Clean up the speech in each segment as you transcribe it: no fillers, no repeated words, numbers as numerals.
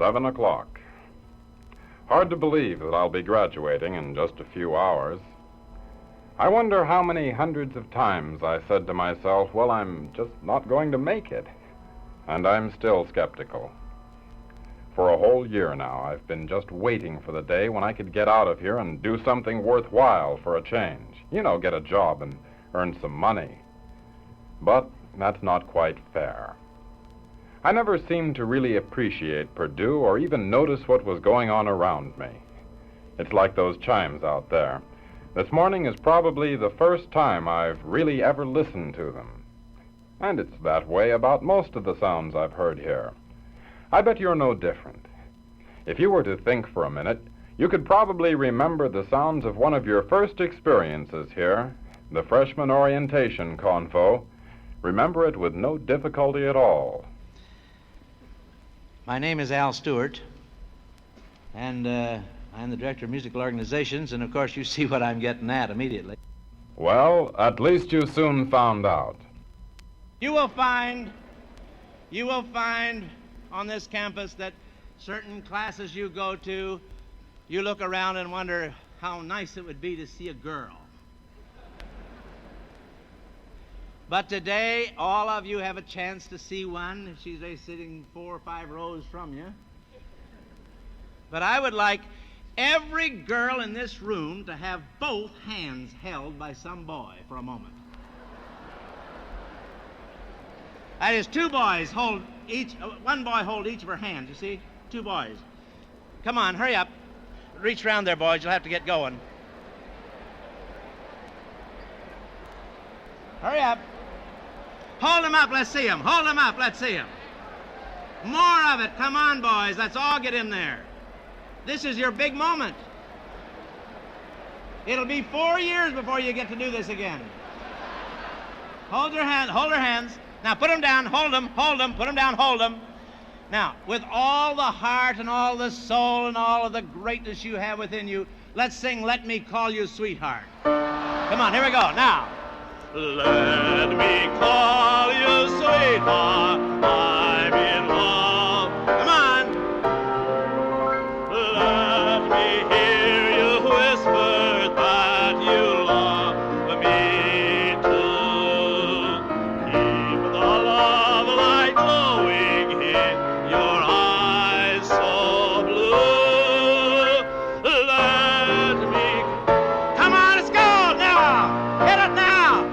7 o'clock. Hard to believe that I'll be graduating in just a few hours. I wonder how many hundreds of times I said to myself, well, I'm just not going to make it. And I'm still skeptical. For a whole year now, I've been just waiting for the day when I could get out of here and do something worthwhile for a change. You know, get a job and earn some money. But that's not quite fair. I never seemed to really appreciate Purdue or even notice what was going on around me. It's like those chimes out there. This morning is probably the first time I've really ever listened to them. And it's that way about most of the sounds I've heard here. I bet you're no different. If you were to think for a minute, you could probably remember the sounds of one of your first experiences here, the freshman orientation convo. Remember it with no difficulty at all. My name is Al Stewart, and I'm the director of musical organizations, and of course you see what I'm getting at immediately. Well, at least you soon found out. You will find on this campus that certain classes you go to, you look around and wonder how nice it would be to see a girl. But today, all of you have a chance to see one. She's sitting 4 or 5 rows from you. But I would like every girl in this room to have both hands held by some boy for a moment. That is, 2 boys hold each, 1 boy hold each of her hands, you see? 2 boys. Come on, hurry up. Reach around there, boys. You'll have to get going. Hurry up. Hold them up, let's see them. Hold them up, let's see them. More of it. Come on, boys. Let's all get in there. This is your big moment. It'll be 4 years before you get to do this again. Hold your hand, hold her hands. Now put them down, hold them, put them down, hold them. Now, with all the heart and all the soul and all of the greatness you have within you, let's sing Let Me Call You Sweetheart. Come on, here we go, now. Let me call you sweetheart, I'm in love. Come on. Let me hear you whisper that you love me too. Keep the love light glowing in your eyes so blue. Let me... Come on, let's go now. Hit it now.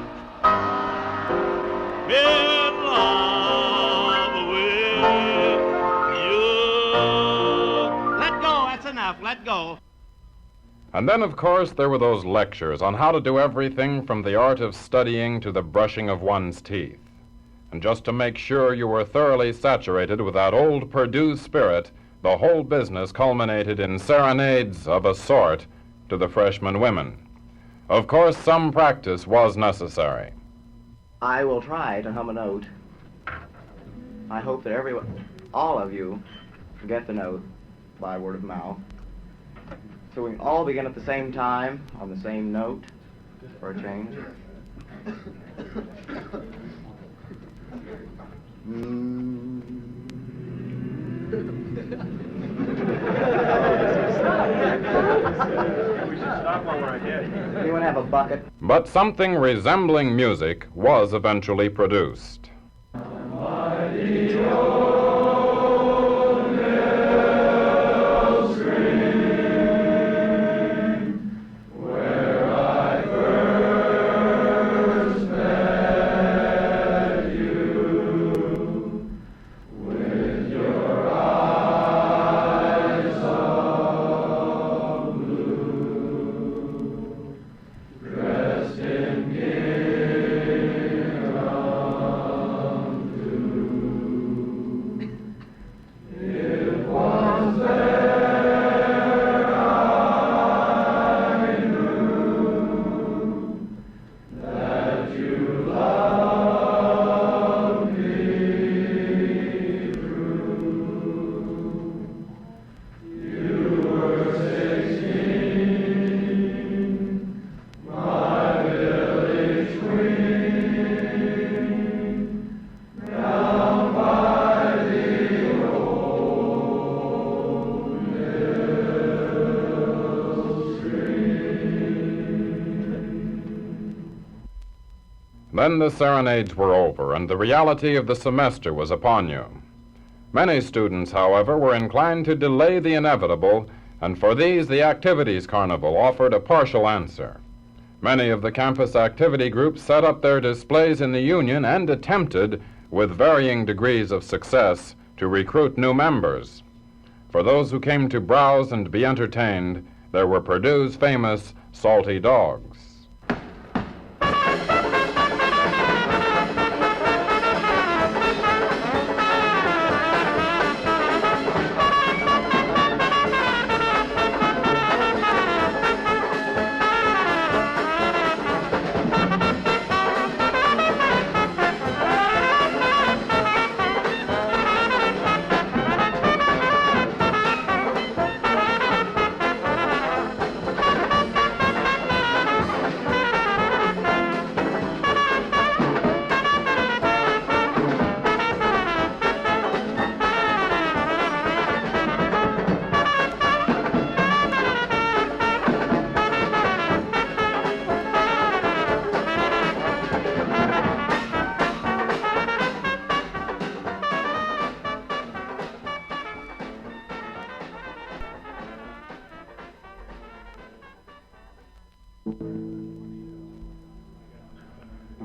In love with you. Let go, that's enough, let go. And then, of course, there were those lectures on how to do everything from the art of studying to the brushing of one's teeth. And just to make sure you were thoroughly saturated with that old Purdue spirit, the whole business culminated in serenades of a sort to the freshman women. Of course, some practice was necessary. I will try to hum a note. I hope that all of you get the note by word of mouth. So we can all begin at the same time on the same note for a change. We should stop while we're ahead. Anyone have a bucket? But something resembling music was eventually produced. Then the serenades were over, and the reality of the semester was upon you. Many students, however, were inclined to delay the inevitable, and for these the Activities Carnival offered a partial answer. Many of the campus activity groups set up their displays in the Union and attempted, with varying degrees of success, to recruit new members. For those who came to browse and be entertained, there were Purdue's famous salty dogs.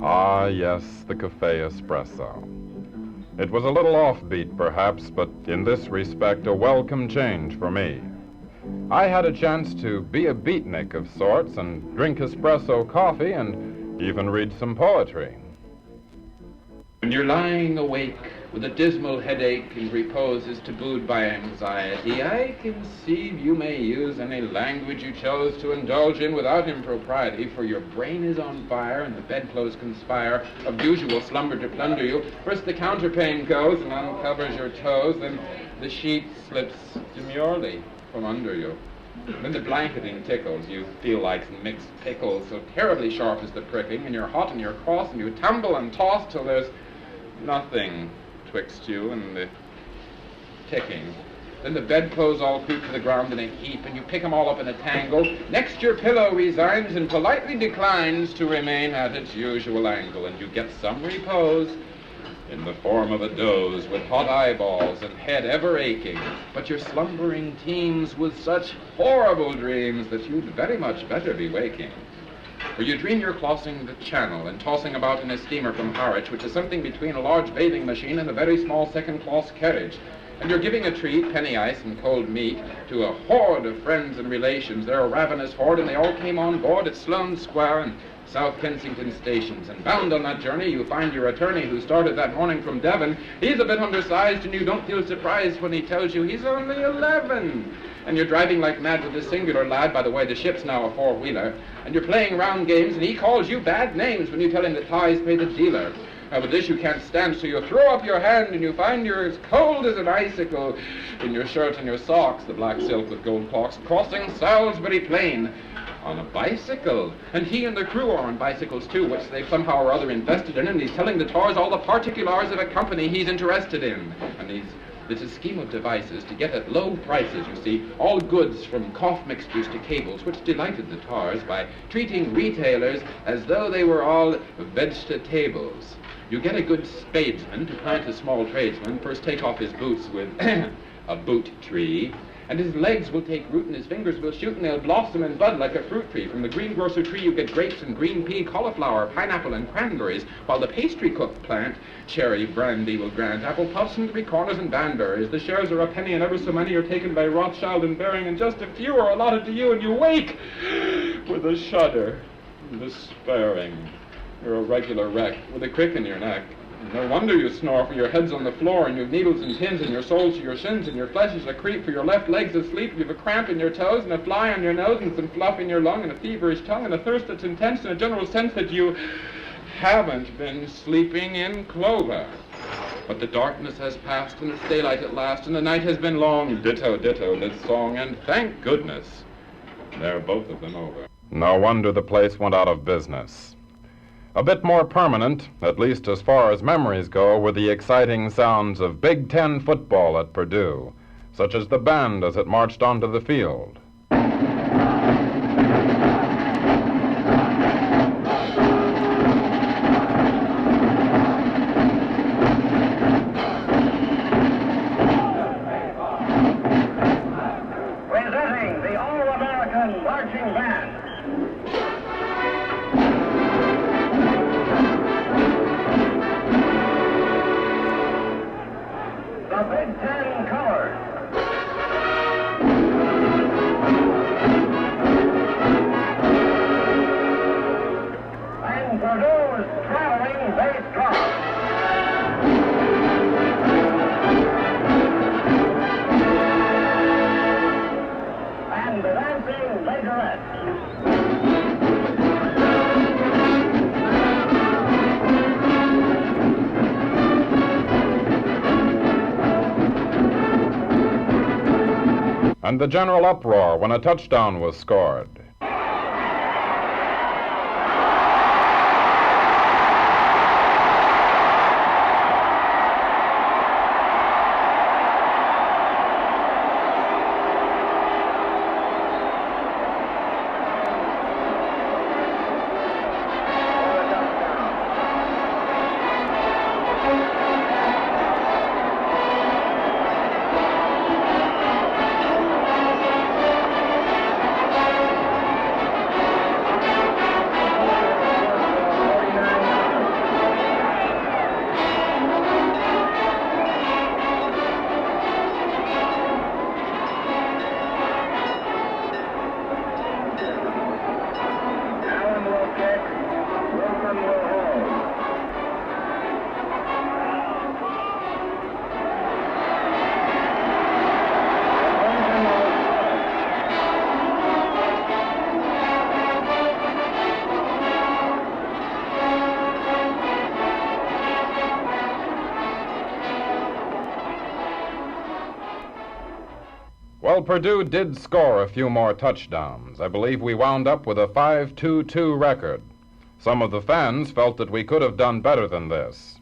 Ah, yes, the Cafe Espresso. It was a little offbeat, perhaps, but in this respect, a welcome change for me. I had a chance to be a beatnik of sorts and drink espresso coffee and even read some poetry. When you're lying awake with a dismal headache and repose is tabooed by anxiety, I conceive you may use any language you chose to indulge in without impropriety, for your brain is on fire and the bedclothes conspire of usual slumber to plunder you. First the counterpane goes and uncovers your toes, then the sheet slips demurely from under you. Then the blanketing tickles, you feel like mixed pickles, so terribly sharp is the pricking, and you're hot and you're cross, and you tumble and toss till there's nothing twixt you and the ticking. Then the bedclothes all creep to the ground in a heap, and you pick them all up in a tangle. Next your pillow resigns and politely declines to remain at its usual angle, and you get some repose in the form of a doze with hot eyeballs and head ever aching. But your slumbering teems with such horrible dreams that you'd very much better be waking. For you dream you're crossing the channel and tossing about in a steamer from Harwich, which is something between a large bathing machine and a very small second-class carriage. And you're giving a treat, penny ice and cold meat, to a horde of friends and relations. They're a ravenous horde, and they all came on board at Sloane Square and South Kensington stations. And bound on that journey, you find your attorney who started that morning from Devon. He's a bit undersized, and you don't feel surprised when he tells you he's only 11. And you're driving like mad with this singular lad, by the way, the ship's now a four-wheeler, and you're playing round games, and he calls you bad names when you tell him the ties pay the dealer. But this you can't stand, so you throw up your hand, and you find you're as cold as an icicle in your shirt and your socks, the black silk with gold clocks, crossing Salisbury Plain on a bicycle. And he and the crew are on bicycles, too, which they've somehow or other invested in, and he's telling the tars all the particulars of a company he's interested in. And it's a scheme of devices to get at low prices, you see, all goods from cough mixtures to cables, which delighted the tars by treating retailers as though they were all vegetables. You get a good spadesman to plant a small tradesman, first take off his boots with a boot tree, and his legs will take root and his fingers will shoot and they'll blossom and bud like a fruit tree. From the greengrocer tree you get grapes and green pea, cauliflower, pineapple and cranberries, while the pastry cook plant, cherry, brandy will grant, apple puffs and 3 corners and banberries. The shares are a penny and ever so many are taken by Rothschild and Baring, and just a few are allotted to you, and you wake with a shudder, despairing. You're a regular wreck with a crick in your neck. No wonder you snore, for your head's on the floor, and you've needles and pins, and your soles to your shins, and your flesh is a creep, for your left leg's asleep, and you've a cramp in your toes, and a fly on your nose, and some fluff in your lung, and a feverish tongue, and a thirst that's intense, and a general sense that you haven't been sleeping in clover. But the darkness has passed, and it's daylight at last, and the night has been long. Ditto, ditto, this song, and thank goodness, they're both of them over. No wonder the place went out of business. A bit more permanent, at least as far as memories go, were the exciting sounds of Big Ten football at Purdue, such as the band as it marched onto the field. the Big Ten colors. And Purdue's traveling bass drum. And the dancing majorette. And the general uproar when a touchdown was scored. Well, Purdue did score a few more touchdowns. I believe we wound up with a 5-2-2 record. Some of the fans felt that we could have done better than this.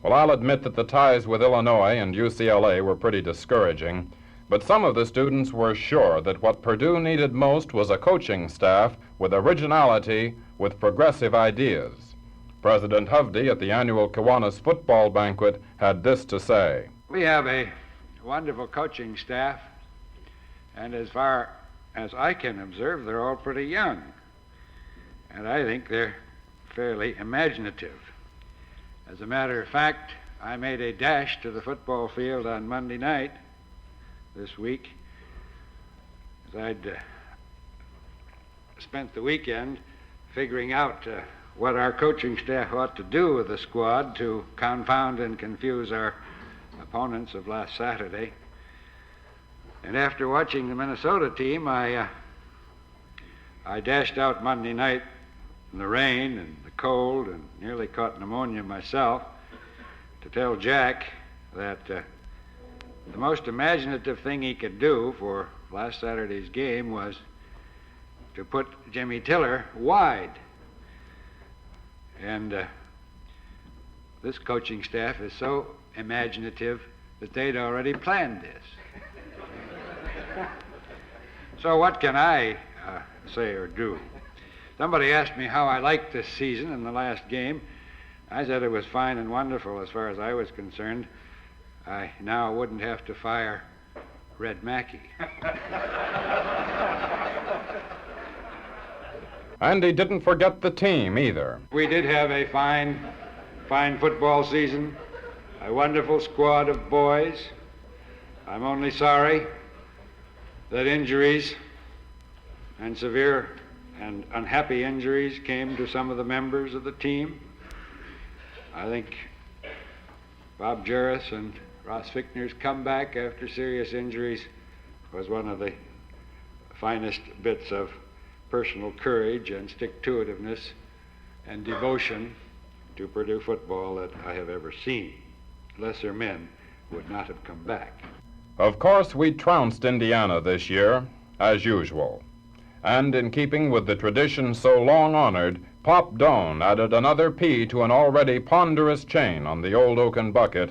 Well, I'll admit that the ties with Illinois and UCLA were pretty discouraging, but some of the students were sure that what Purdue needed most was a coaching staff with originality, with progressive ideas. President Hovde at the annual Kiwanis football banquet had this to say. We have a wonderful coaching staff, and as far as I can observe, they're all pretty young. And I think they're fairly imaginative. As a matter of fact, I made a dash to the football field on Monday night this week, as I'd spent the weekend figuring out what our coaching staff ought to do with the squad to confound and confuse our opponents of last Saturday. And after watching the Minnesota team, I dashed out Monday night in the rain and the cold and nearly caught pneumonia myself to tell Jack that the most imaginative thing he could do for last Saturday's game was to put Jimmy Tiller wide. And this coaching staff is so imaginative that they'd already planned this. So what can I say or do? Somebody asked me how I liked this season in the last game. I said it was fine and wonderful as far as I was concerned. I now wouldn't have to fire Red Mackey. And he didn't forget the team either. We did have a fine football season, a wonderful squad of boys. I'm only sorry that injuries and severe and unhappy injuries came to some of the members of the team. I think Bob Juris and Ross Fichtner's comeback after serious injuries was one of the finest bits of personal courage and stick-to-itiveness and devotion to Purdue football that I have ever seen. Lesser men would not have come back. Of course, we trounced Indiana this year, as usual. And in keeping with the tradition so long honored, Pop Doan added another P to an already ponderous chain on the old oaken bucket,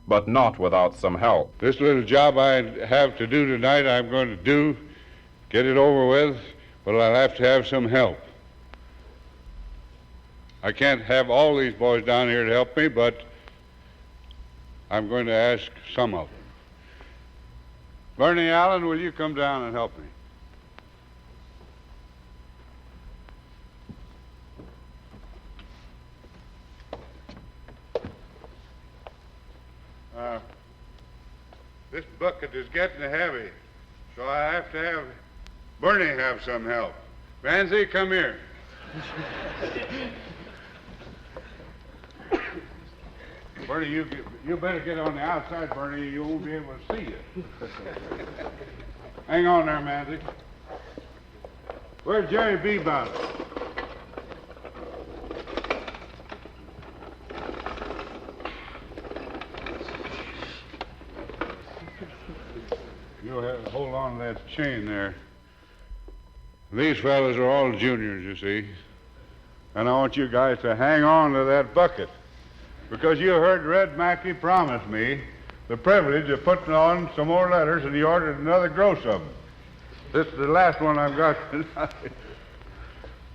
but not without some help. This little job I have to do tonight, I'm going to do, get it over with, but I'll have to have some help. I can't have all these boys down here to help me, but I'm going to ask some of them. Bernie Allen, will you come down and help me? This bucket is getting heavy, so I have to have Bernie have some help. Vansy, come here. Bernie, you better get on the outside, Bernie. You won't be able to see it. Hang on there, Vansy. Where's Jerry Beebout? You'll have to hold on to that chain there. These fellas are all juniors, you see. And I want you guys to hang on to that bucket. Because you heard Red Mackey promise me the privilege of putting on some more letters, and he ordered another gross of them. This is the last one I've got tonight.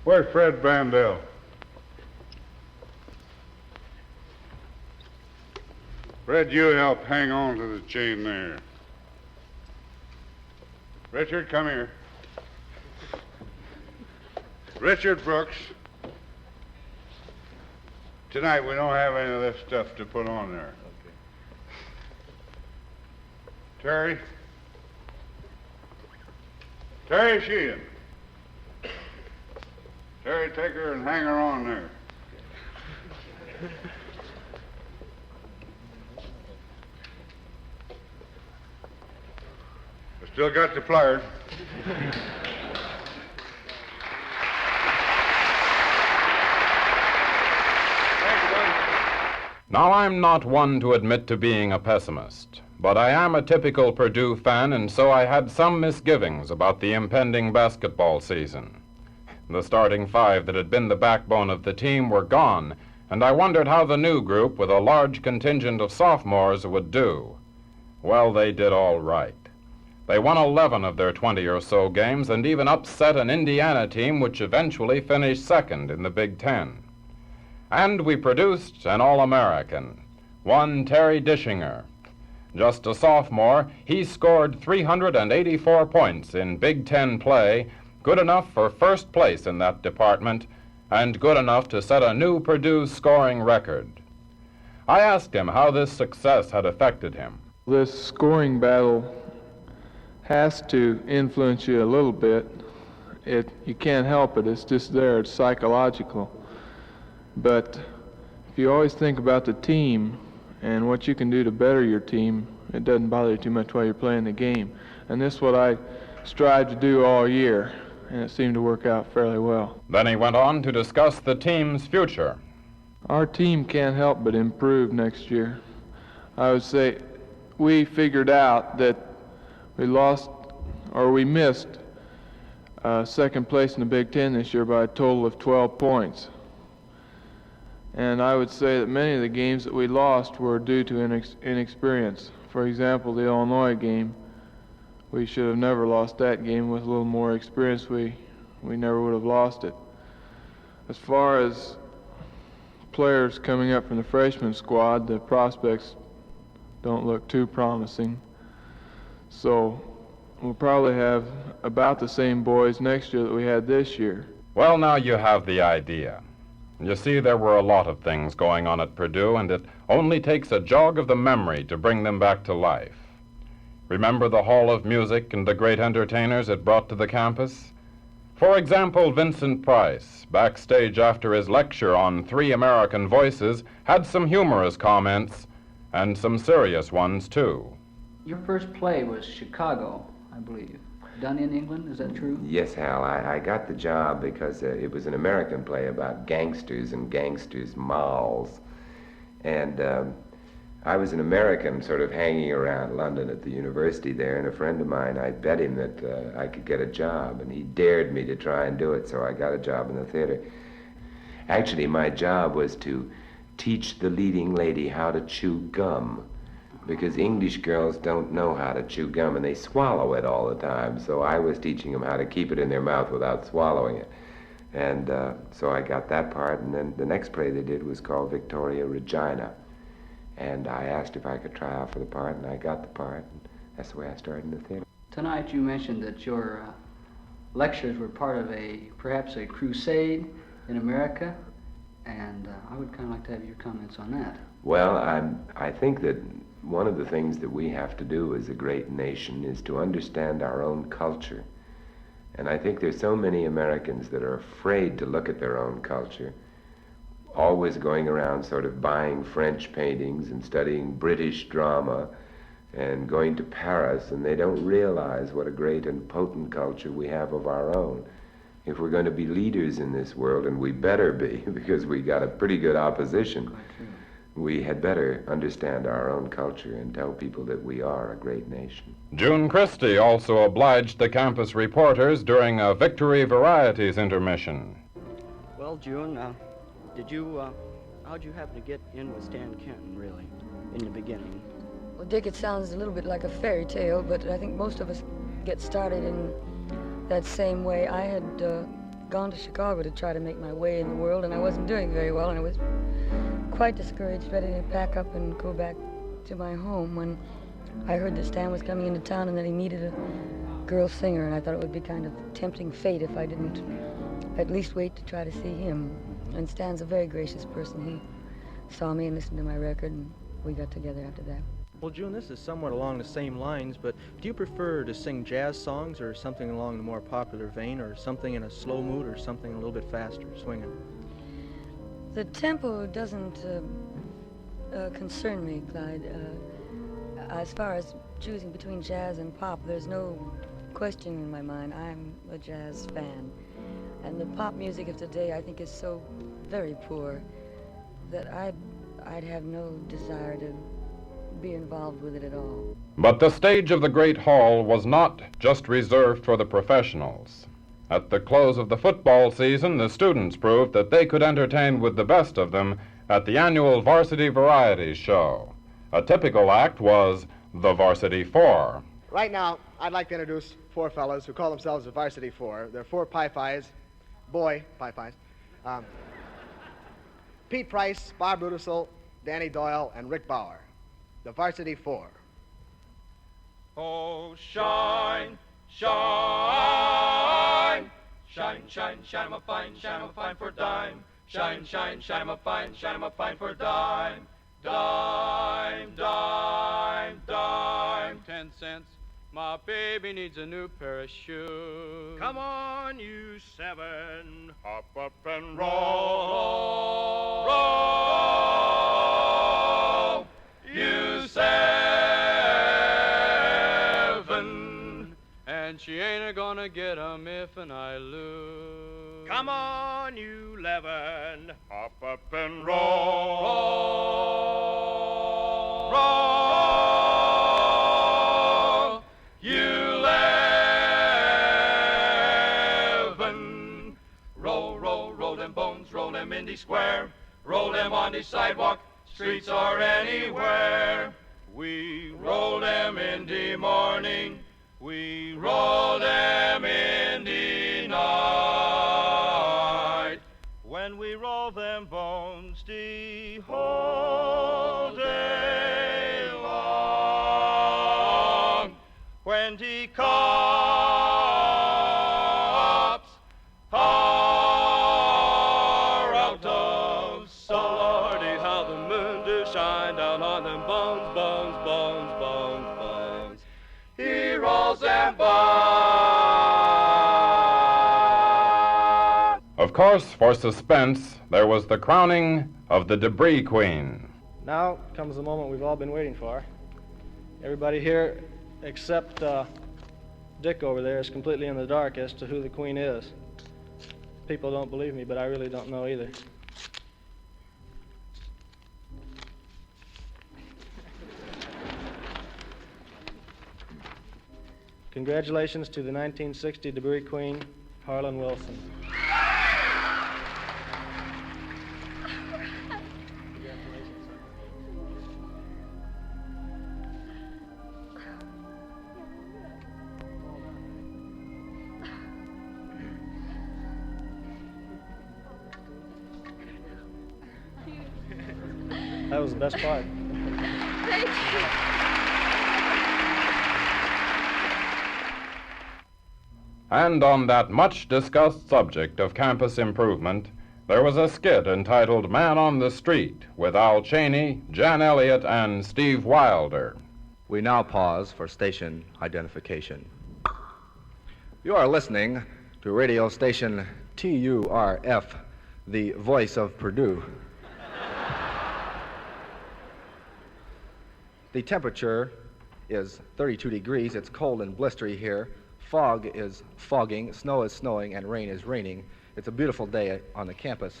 Where's Fred Brandell? Fred, you help hang on to the chain there. Richard, come here. Richard Brooks. Tonight we don't have any of this stuff to put on there. Okay. Terry. Terry Sheehan. Terry, take her and hang her on there. I still got the pliers. Now, I'm not one to admit to being a pessimist, but I am a typical Purdue fan, and so I had some misgivings about the impending basketball season. The starting five that had been the backbone of the team were gone, and I wondered how the new group, with a large contingent of sophomores, would do. Well, they did all right. They won 11 of their 20 or so games and even upset an Indiana team which eventually finished second in the Big Ten. And we produced an All-American, one Terry Dishinger. Just a sophomore, he scored 384 points in Big Ten play, good enough for first place in that department, and good enough to set a new Purdue scoring record. I asked him how this success had affected him. This scoring battle has to influence you a little bit. You can't help it. It's just there. It's psychological. But if you always think about the team and what you can do to better your team, it doesn't bother you too much while you're playing the game. And this is what I strive to do all year, and it seemed to work out fairly well. Then he went on to discuss the team's future. Our team can't help but improve next year. I would say we figured out that we missed second place in the Big Ten this year by a total of 12 points. And I would say that many of the games that we lost were due to inexperience. For example, the Illinois game, we should have never lost that game. With a little more experience, we never would have lost it. As far as players coming up from the freshman squad, the prospects don't look too promising. So we'll probably have about the same boys next year that we had this year. Well, now you have the idea. You see, there were a lot of things going on at Purdue, and it only takes a jog of the memory to bring them back to life. Remember the Hall of Music and the great entertainers it brought to the campus? For example, Vincent Price, backstage after his lecture on 3 American Voices, had some humorous comments, and some serious ones, too. Your first play was Chicago, I believe. Done in England, is that true? Yes, Hal. I got the job because it was an American play about gangsters and gangsters' mols. And I was an American sort of hanging around London at the university there, and a friend of mine, I bet him that I could get a job, and he dared me to try and do it, so I got a job in the theater. Actually, my job was to teach the leading lady how to chew gum, because English girls don't know how to chew gum, and they swallow it all the time. So I was teaching them how to keep it in their mouth without swallowing it. And so I got that part, and then the next play they did was called Victoria Regina. And I asked if I could try out for the part, and I got the part, and that's the way I started in the theater. Tonight you mentioned that your lectures were part of perhaps a crusade in America, and I would kind of like to have your comments on that. Well, I think that one of the things that we have to do as a great nation is to understand our own culture. And I think there's so many Americans that are afraid to look at their own culture, always going around sort of buying French paintings and studying British drama and going to Paris, and they don't realize what a great and potent culture we have of our own. If we're going to be leaders in this world, and we better be, because we got a pretty good opposition, we had better understand our own culture and tell people that we are a great nation. June Christie also obliged the campus reporters during a Victory Varieties intermission. Well, June, how'd you happen to get in with Stan Kenton, really, in the beginning? Well, Dick, it sounds a little bit like a fairy tale, but I think most of us get started in that same way. I had gone to Chicago to try to make my way in the world, and I wasn't doing very well, and I was quite discouraged, ready to pack up and go back to my home when I heard that Stan was coming into town and that he needed a girl singer, and I thought it would be kind of tempting fate if I didn't at least wait to try to see him. And Stan's a very gracious person. He saw me and listened to my record, and we got together after that. Well, June, this is somewhat along the same lines, but do you prefer to sing jazz songs or something along the more popular vein, or something in a slow mood, or something a little bit faster, swinging? The tempo doesn't concern me, Clyde. As far as choosing between jazz and pop, there's no question in my mind. I'm a jazz fan. And the pop music of today, I think, is so very poor that I'd have no desire to be involved with it at all. But the stage of the Great Hall was not just reserved for the professionals. At the close of the football season, the students proved that they could entertain with the best of them at the annual Varsity Varieties show. A typical act was the Varsity Four. Right now, I'd like to introduce four fellows who call themselves the Varsity Four. They're four boy Pi-Pis. Pete Price, Bob Rudisell, Danny Doyle, and Rick Bauer. The Varsity Four. Oh, shine, shine, shine, shine, shine 'em a fine for a dime. Shine, shine, shine 'em a fine for a dime. Dime, dime, dime. 10 cents. My baby needs a new pair of shoes. Come on, you seven, hop up and roll, roll, you seven. And she ain't gonna get 'em if and I lose. Come on, you 11, hop up and roll, roll, roll, you 11. Roll, roll, roll them bones, roll them in the square, roll them on the sidewalk, streets or anywhere. We roll them in the morning, we roll them in the night. When we roll them bones the whole day long. When the cops are out of sight. Lordy, how the moon do shine down on them bones, bones, bones, bones, bones. He rolls them bones. Of course, for suspense, there was the crowning of the Debris Queen. Now comes the moment we've all been waiting for. Everybody here, except Dick over there, is completely in the dark as to who the Queen is. People don't believe me, but I really don't know either. Congratulations to the 1960 Debris Queen, Harlan Wilson. That was the best part. Thank you. And on that much-discussed subject of campus improvement, there was a skit entitled Man on the Street with Al Cheney, Jan Elliott, and Steve Wilder. We now pause for station identification. You are listening to radio station TURF, the voice of Purdue. The temperature is 32 degrees. It's cold and blistery here. Fog is fogging, snow is snowing, and rain is raining. It's a beautiful day on the campus.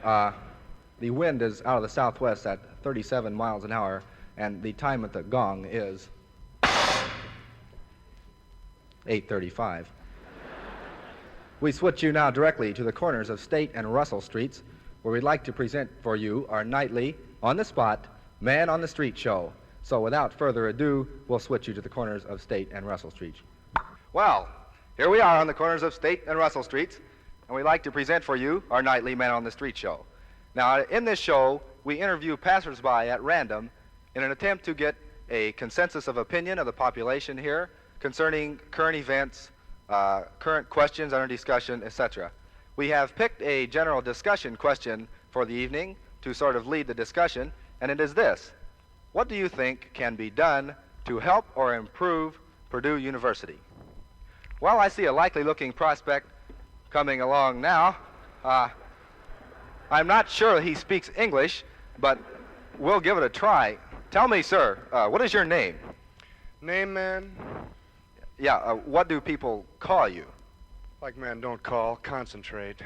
The wind is out of the southwest at 37 miles an hour, and the time at the gong is 8:35. We switch you now directly to the corners of State and Russell Streets, where we'd like to present for you our nightly, on-the-spot, Man on the Street show. So without further ado, we'll switch you to the corners of State and Russell Streets. Well, here we are on the corners of State and Russell Streets, and we'd like to present for you our nightly Man on the Street show. Now, in this show, we interview passersby at random in an attempt to get a consensus of opinion of the population here concerning current events, current questions under discussion, etc. We have picked a general discussion question for the evening to sort of lead the discussion, and it is this: what do you think can be done to help or improve Purdue University? Well, I see a likely-looking prospect coming along now. I'm not sure he speaks English, but we'll give it a try. Tell me, sir, what is your name? Name, man? Yeah, what do people call you? Like man don't call, concentrate.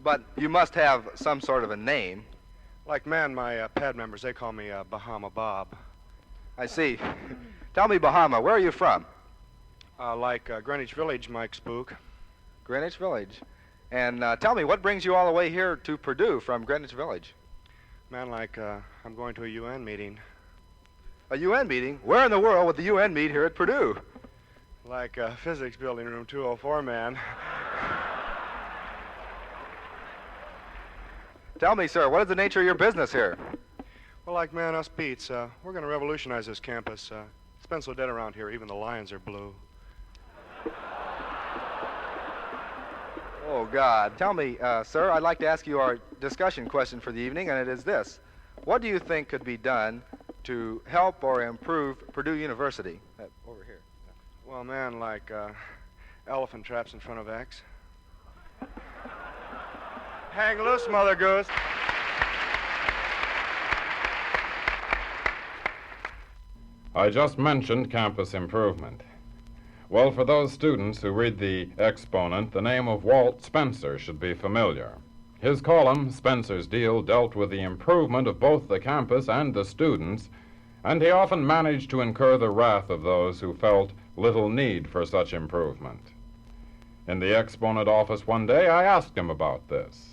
But you must have some sort of a name. Like man, my pad members, they call me Bahama Bob. I see. Tell me, Bahama, where are you from? Like Greenwich Village, Mike Spook. Greenwich Village. And tell me, what brings you all the way here to Purdue from Greenwich Village? Man, like I'm going to a UN meeting. A UN meeting? Where in the world would the UN meet here at Purdue? Like physics building room 204, man. Tell me, sir, what is the nature of your business here? Well, like man, us Pete's, we're going to revolutionize this campus. It's been so dead around here, even the lions are blue. Oh, God. Tell me, sir, I'd like to ask you our discussion question for the evening, and it is this: what do you think could be done to help or improve Purdue University? Over here. Well, man, like elephant traps in front of X. Hang loose, Mother Goose. I just mentioned campus improvement. Well, for those students who read the exponent, the name of Walt Spencer should be familiar. His column, Spencer's Deal, dealt with the improvement of both the campus and the students, and he often managed to incur the wrath of those who felt little need for such improvement. In the exponent office one day, I asked him about this.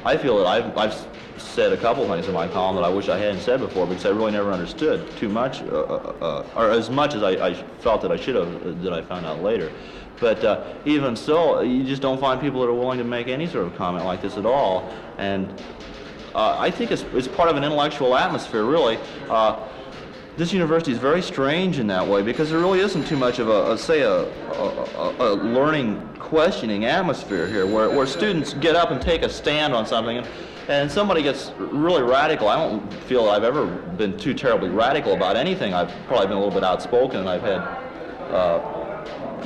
I feel that I've said a couple things in my column that I wish I hadn't said before, because I really never understood too much, or as much as I felt that I should have, that I found out later. But even so, you just don't find people that are willing to make any sort of comment like this at all. And I think it's part of an intellectual atmosphere, really. This university is very strange in that way, because there really isn't too much of a learning, questioning atmosphere here, where students get up and take a stand on something, and somebody gets really radical. I don't feel I've ever been too terribly radical about anything. I've probably been a little bit outspoken, and I've had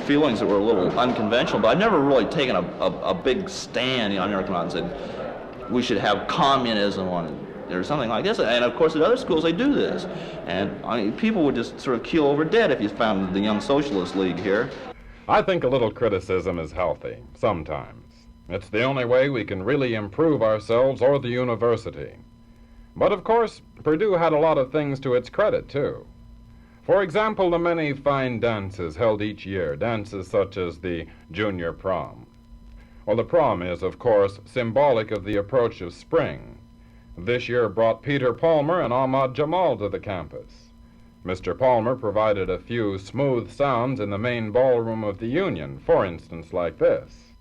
feelings that were a little unconventional, but I've never really taken a big stand. You know, I've never come out and said we should have communism on or something like this. And of course at other schools they do this. And I mean, people would just sort of keel over dead if you found the Young Socialist League here. I think a little criticism is healthy, sometimes. It's the only way we can really improve ourselves or the university. But of course, Purdue had a lot of things to its credit, too. For example, the many fine dances held each year, dances such as the Junior Prom. Well, the prom is, of course, symbolic of the approach of spring. This year brought Peter Palmer and Ahmad Jamal to the campus. Mr. Palmer provided a few smooth sounds in the main ballroom of the Union, for instance, like this.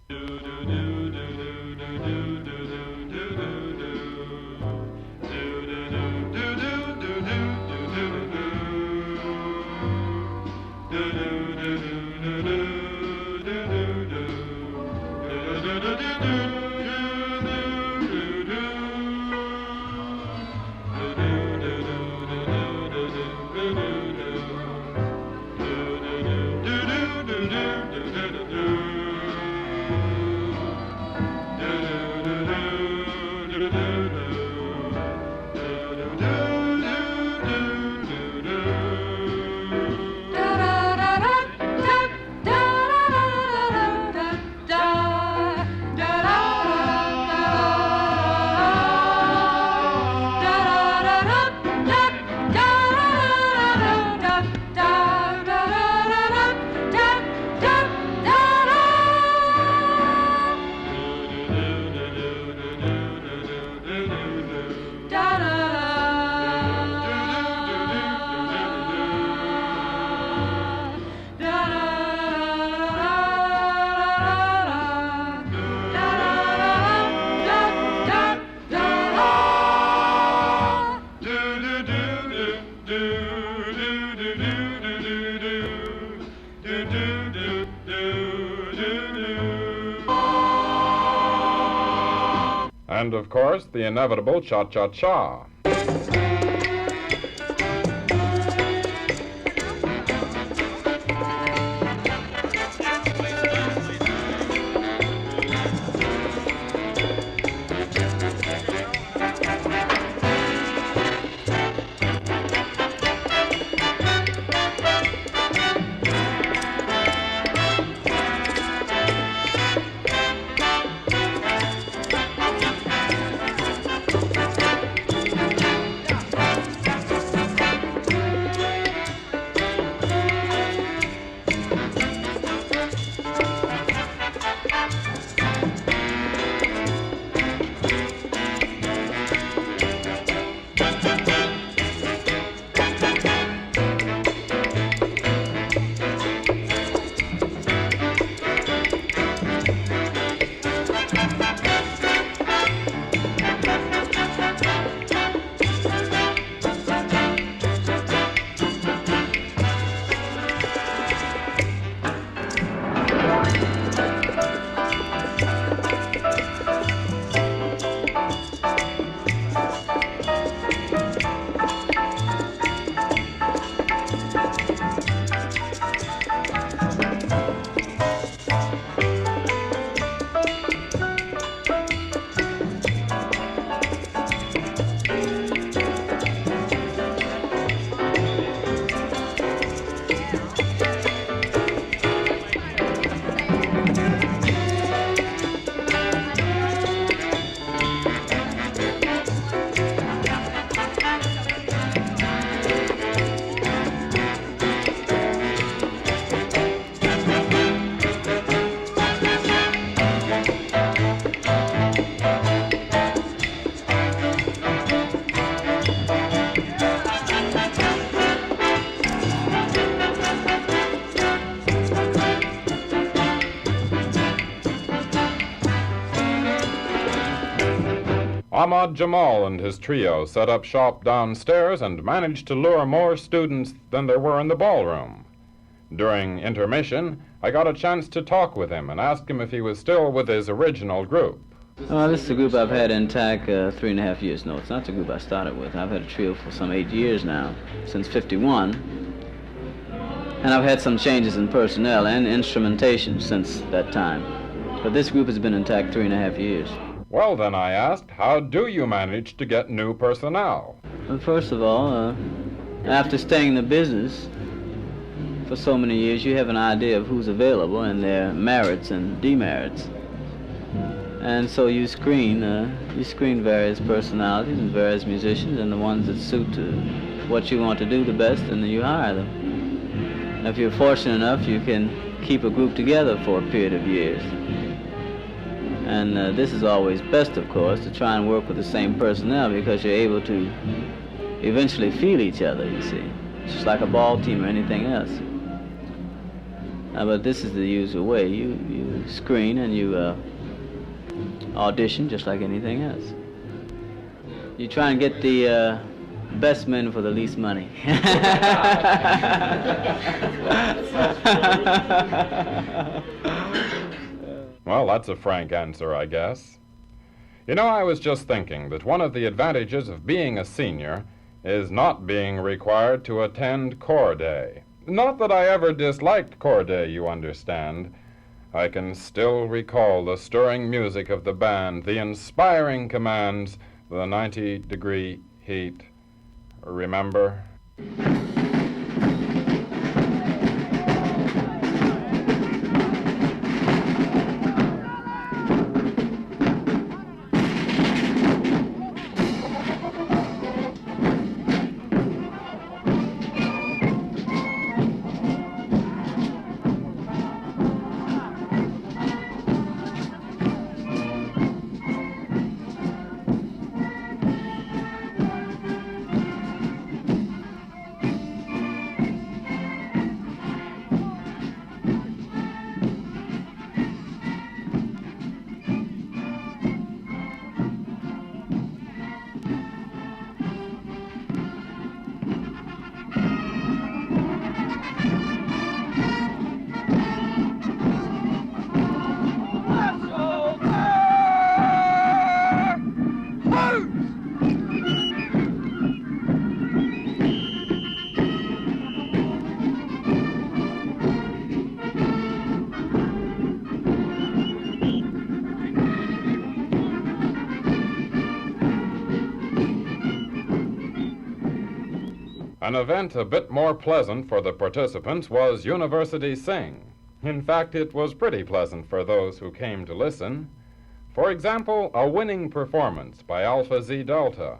And, of course, the inevitable cha-cha-cha. Ahmad, Jamal and his trio set up shop downstairs and managed to lure more students than there were in the ballroom. During intermission, I got a chance to talk with him and asked him if he was still with his original group. This is a group I've had intact 3.5 years. No, it's not the group I started with. I've had a trio for some 8 years now, since '51. And I've had some changes in personnel and instrumentation since that time. But this group has been intact 3.5 years. Well, then, I asked, how do you manage to get new personnel? Well, first of all, after staying in the business for so many years, you have an idea of who's available and their merits and demerits. And so you screen various personalities and various musicians, and the ones that suit to what you want to do the best, and then you hire them. If you're fortunate enough, you can keep a group together for a period of years. And this is always best, of course, to try and work with the same personnel, because you're able to eventually feel each other, you see. It's just like a ball team or anything else. But this is the usual way. You screen and you audition just like anything else. You try and get the best men for the least money. Well, that's a frank answer, I guess. You know, I was just thinking that one of the advantages of being a senior is not being required to attend Corps Day. Not that I ever disliked Corps Day, you understand. I can still recall the stirring music of the band, the inspiring commands, the 90-degree heat. Remember? An event a bit more pleasant for the participants was University Sing. In fact, it was pretty pleasant for those who came to listen. For example, a winning performance by Alpha Zeta Delta.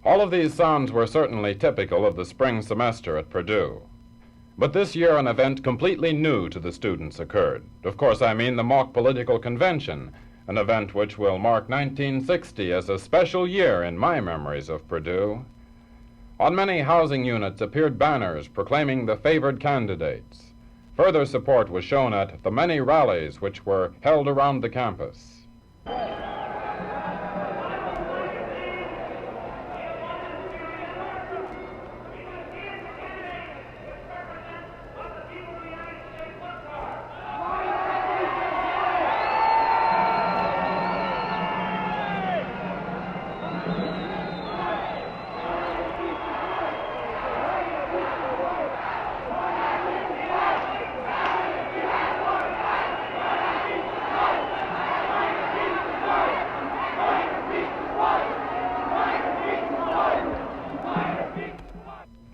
All of these sounds were certainly typical of the spring semester at Purdue. But this year an event completely new to the students occurred. Of course, I mean the mock political convention, an event which will mark 1960 as a special year in my memories of Purdue. On many housing units appeared banners proclaiming the favored candidates. Further support was shown at the many rallies which were held around the campus.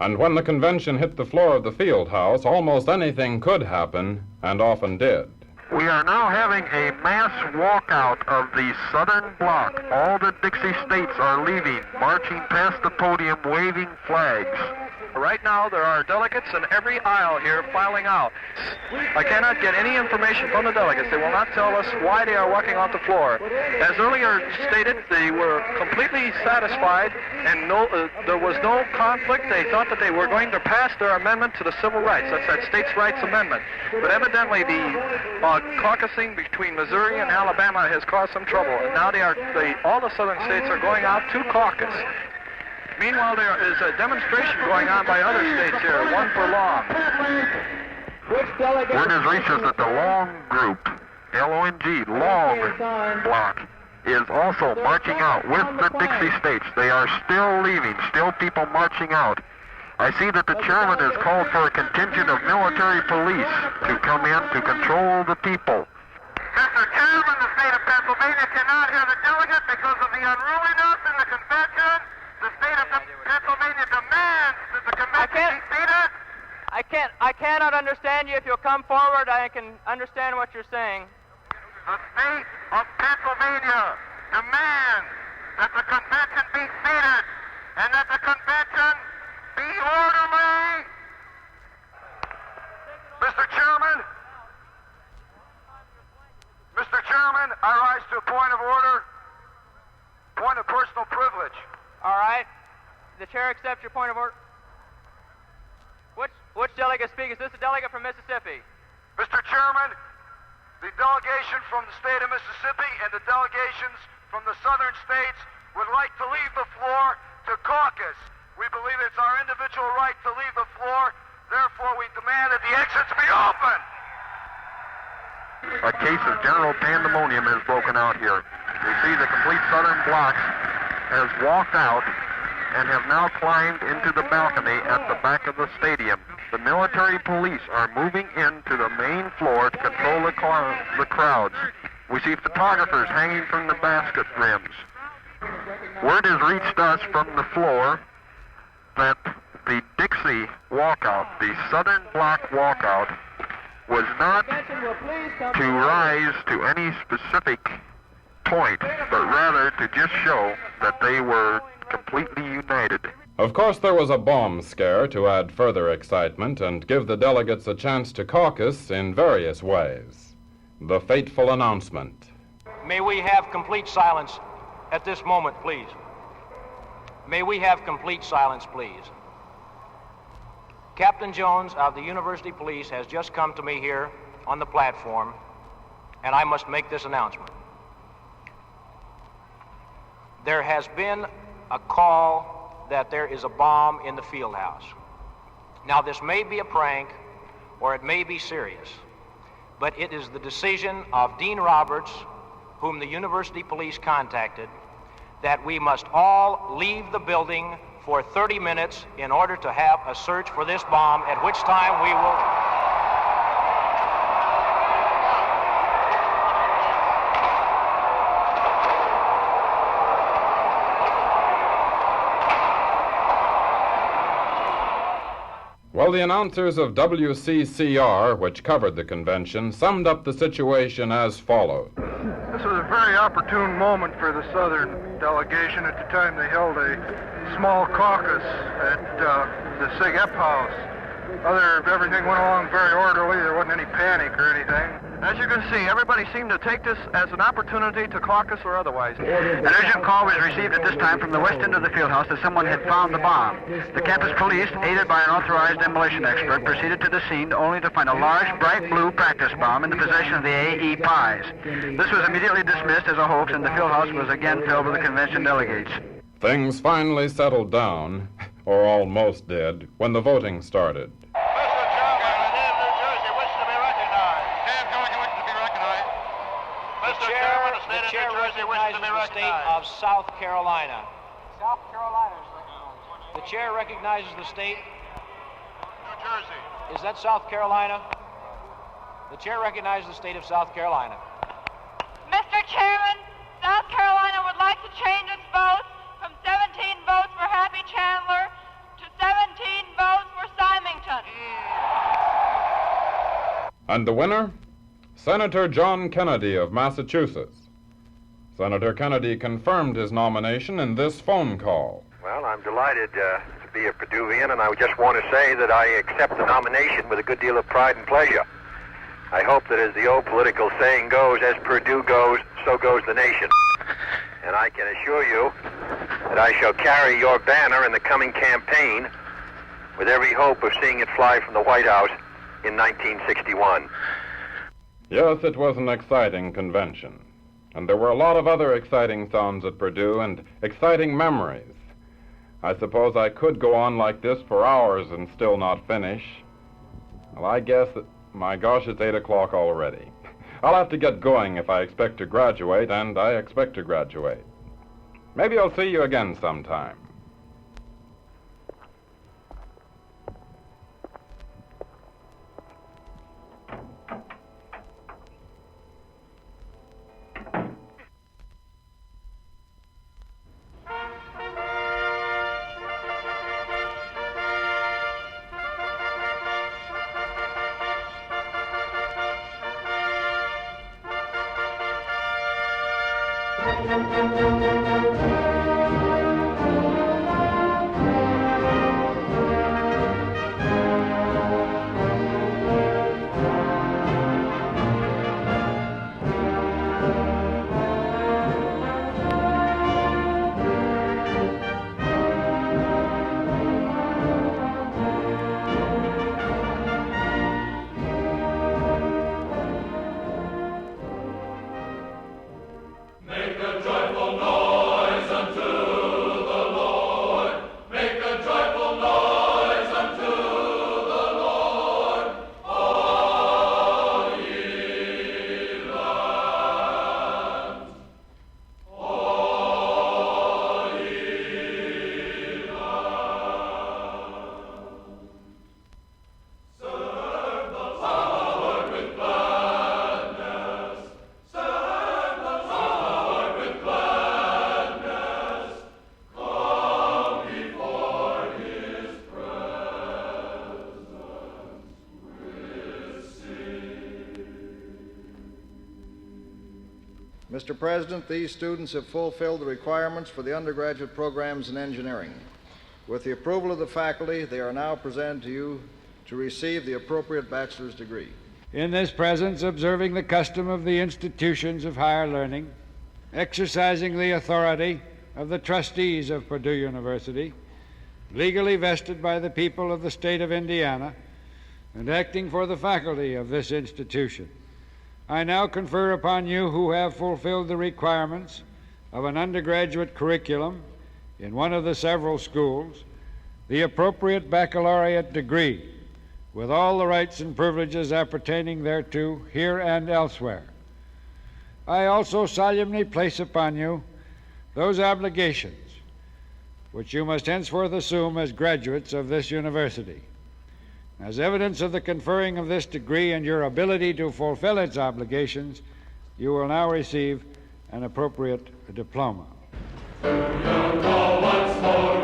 And when the convention hit the floor of the field house, almost anything could happen, and often did. We are now having a mass walkout of the southern bloc. All the Dixie states are leaving, marching past the podium, waving flags. Right now, there are delegates in every aisle here filing out. I cannot get any information from the delegates. They will not tell us why they are walking off the floor. As earlier stated, they were completely satisfied, and there was no conflict. They thought that they were going to pass their amendment to the civil rights. That's that states' rights amendment. But evidently, the caucusing between Missouri and Alabama has caused some trouble, and now all the southern states are going out to caucus. Meanwhile, there is a demonstration going on by other states here, one for Long. Word has reached us that the Long group, L-O-N-G, Long bloc, is also marching out with the Dixie states. They are still leaving, still people marching out. I see that the chairman has called for a contingent of military police to come in to control the people. Mr. Chairman, the state of Pennsylvania cannot hear the delegate because of the unruliness in the convention. The state of Pennsylvania demands that the convention be seated. I cannot understand you. If you'll come forward, I can understand what you're saying. The state of Pennsylvania demands that the convention be seated and that the convention be orderly. Mr. Chairman, I rise to a point of order, point of personal privilege. All right. The chair accepts your point of order. Which delegate speaks? Is this a delegate from Mississippi? Mr. Chairman, the delegation from the state of Mississippi and the delegations from the southern states would like to leave the floor to caucus. We believe it's our individual right to leave the floor. Therefore, we demand that the exits be open. A case of general pandemonium has broken out here. We see the complete southern bloc has walked out and have now climbed into the balcony at the back of the stadium. The military police are moving into the main floor to control the crowds. We see photographers hanging from the basket rims. Word has reached us from the floor that the Dixie walkout, the Southern Bloc walkout, was not to rise to any specific point, but rather to just show that they were completely united. Of course, there was a bomb scare to add further excitement and give the delegates a chance to caucus in various ways. The fateful announcement. May we have complete silence at this moment, please? May we have complete silence, please? Captain Jones of the University Police has just come to me here on the platform, and I must make this announcement. There has been a call that there is a bomb in the field house. Now, this may be a prank, or it may be serious, but it is the decision of Dean Roberts, whom the University Police contacted, that we must all leave the building for 30 minutes in order to have a search for this bomb, at which time we will... Well, the announcers of WCCR, which covered the convention, summed up the situation as follows. This was a very opportune moment for the Southern delegation. At the time they held a small caucus at the Sig Ep House. Everything went along very orderly. There wasn't any panic or anything. As you can see, everybody seemed to take this as an opportunity to caucus or otherwise. An urgent call was received at this time from the west end of the field house that someone had found the bomb. The campus police, aided by an authorized demolition expert, proceeded to the scene only to find a large, bright blue practice bomb in the possession of the A.E. Pies. This was immediately dismissed as a hoax, and the field house was again filled with the convention delegates. Things finally settled down, or almost did, when the voting started. The chair recognizes the state of South Carolina. South Carolina is recognized. The chair recognizes the state. New Jersey. Is that South Carolina? The chair recognizes the state of South Carolina. Mr. Chairman, South Carolina would like to change its vote from 17 votes for Happy Chandler to 17 votes for Symington. And the winner? Senator John Kennedy of Massachusetts. Senator Kennedy confirmed his nomination in this phone call. Well, I'm delighted to be a Purduean, and I just want to say that I accept the nomination with a good deal of pride and pleasure. I hope that, as the old political saying goes, as Purdue goes, so goes the nation. And I can assure you that I shall carry your banner in the coming campaign with every hope of seeing it fly from the White House in 1961. Yes, it was an exciting convention. And there were a lot of other exciting sounds at Purdue and exciting memories. I suppose I could go on like this for hours and still not finish. Well, I guess that, my gosh, it's 8 o'clock already. I'll have to get going if I expect to graduate, and I expect to graduate. Maybe I'll see you again sometime. Mr. President, these students have fulfilled the requirements for the undergraduate programs in engineering. With the approval of the faculty, they are now presented to you to receive the appropriate bachelor's degree. In this presence, observing the custom of the institutions of higher learning, exercising the authority of the trustees of Purdue University, legally vested by the people of the state of Indiana, and acting for the faculty of this institution, I now confer upon you who have fulfilled the requirements of an undergraduate curriculum in one of the several schools the appropriate baccalaureate degree with all the rights and privileges appertaining thereto here and elsewhere. I also solemnly place upon you those obligations which you must henceforth assume as graduates of this university. As evidence of the conferring of this degree and your ability to fulfill its obligations, you will now receive an appropriate diploma. Do you know once more